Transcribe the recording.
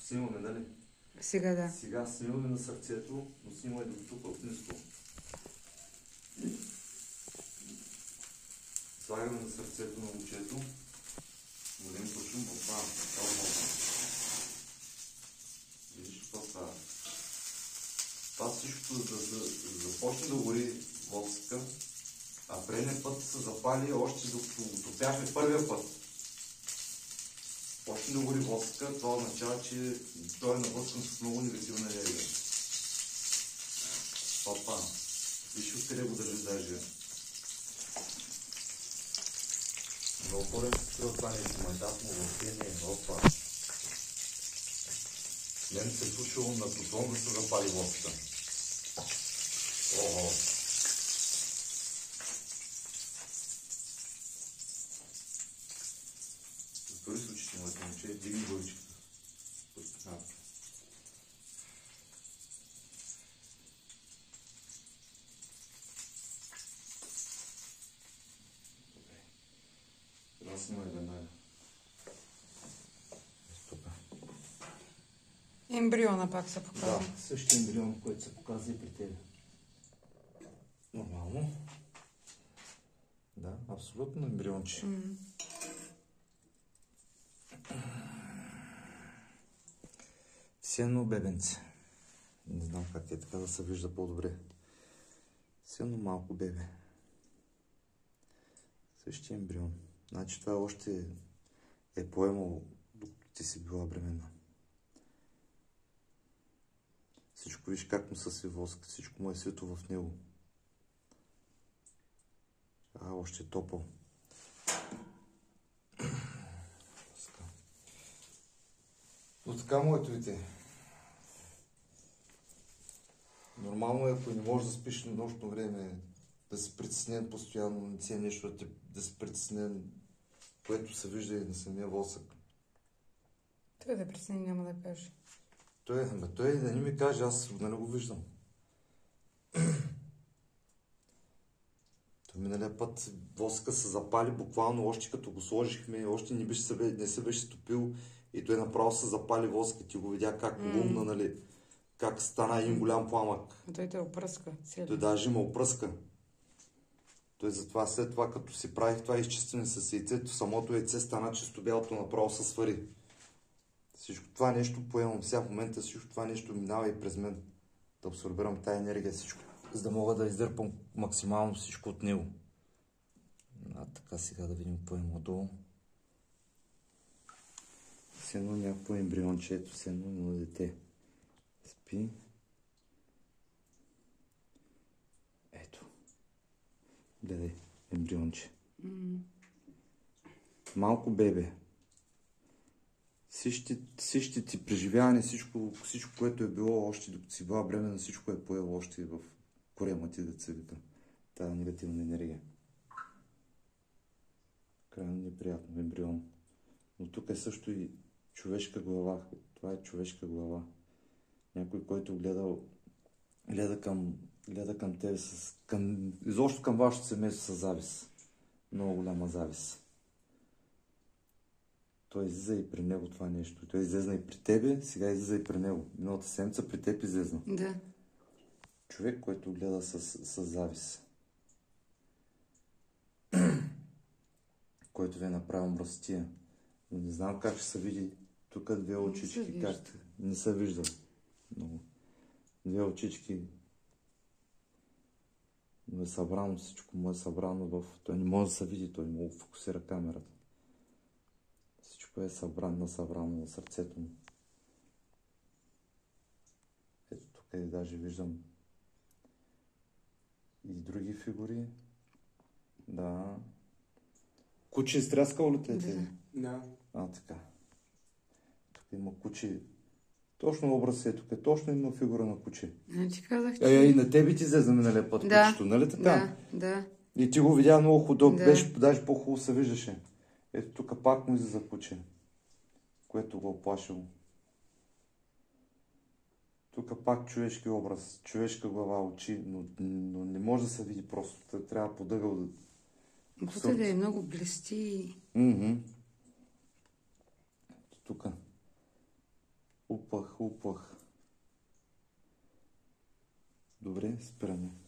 снимаме, нали? Сега да. Сега снимаме на сърцето, но снимаме до тук от ниско. Слагаме на сърцето на момчето. Голем туршум в това. Виждаш какво става. Това всичкото, за да започне да гори воска, а предния път се запали още докато го топяхме първия път. Почне да гори воска, това означава, че той е навъзкан с много негативна енергия. Опа! Виж откъде го държи даже. Много по-ред се струва това нещо, майтат му въобще не е. Опа! Мен се е случило на тотон да се запали воската. Ого! Затвори с очите, моето момче, дигни главичката. Добре. Снимай веднага. Тук. Ембриона пак се показва. Да, същия ембрион, който се показва и при тебе. Нормално. Да, абсолютно ембрионче. Все едно бебенце. Не знам как е така да се вижда по-добре. Все едно малко бебе. Същия ембрион. Значи това още е поемало, докато ти си била бременна. Всичко виж как му съси воск, всичко му е свито в него. Още е топъл. Но така, моето дете. Нормално е, ако не можеш да спиш на нощно време, да си притеснен постоянно, не си е нещо да си притеснен, което се вижда и на самия восък. Той да притесни, няма да каже. Той да не ми каже, аз нали го виждам. Миналия път воска се запали, буквално още като го сложихме, още не се беше стопил и той направо се запали воска. Ти го видя как лумна, нали, как стана един голям пламък. Той те опръска. Той даже ме опръска. Той затова след това, като си правих това изчистване с яйцето, самото яйце стана чисто бялото, направо се свари. Всичко това нещо поемам сега в момента, всичко това нещо минава и през мен. Да абсорбирам тая енергия, всичко, за да мога да издърпам максимално всичко от него. Така сега да видим какво има долу. Все едно някакво ембрионче, ето все едно дете. Спи. Ето. Гледай, ембрионче. Малко бебе. Всички ти преживяване, всичко, което е било още докато си била бременна, всичко е поело още в корема ти, да се вика. Тая негативна енергия. Крайно неприятно, ембрион. Но тук е също и човешка глава. Това е човешка глава. Някой, който гледа към тебе, изобщо към вашето семейство с завист. Много голяма завист. Той излиза и при него това нещо. Той излезна и при тебе, сега излиза и при него. Миналата седмица при теб излезна. Да. Човек, който гледа с завист. Който ви е направил мръстия. Но не знам как ще се види тук две очички. Как не се вижда много. Две очички. Но е събрано всичко. Му е събрано в... Той не може да се види. Той много фокусира камерата. Всичко е събрано на сърцето му. Ето тук и даже виждам и други фигури. Да. Куче изтряскало ли те? Да. Така. Тук има куче. Точно образ е тук. Точно има фигура на куче. Ти казах, че... И на тебе ти взе миналия път кучето, нали така? Да. И ти го видя много худо. Да. Беше даже по-хубаво се виждаше. Ето тук пак му излиза куче, което го оплашило. Тук пак човешки образ, човешка глава, очи, но не може да се види просто. Трябва подъгъл да... Тук да е много блести. Тук. Упах. Добре, спираме.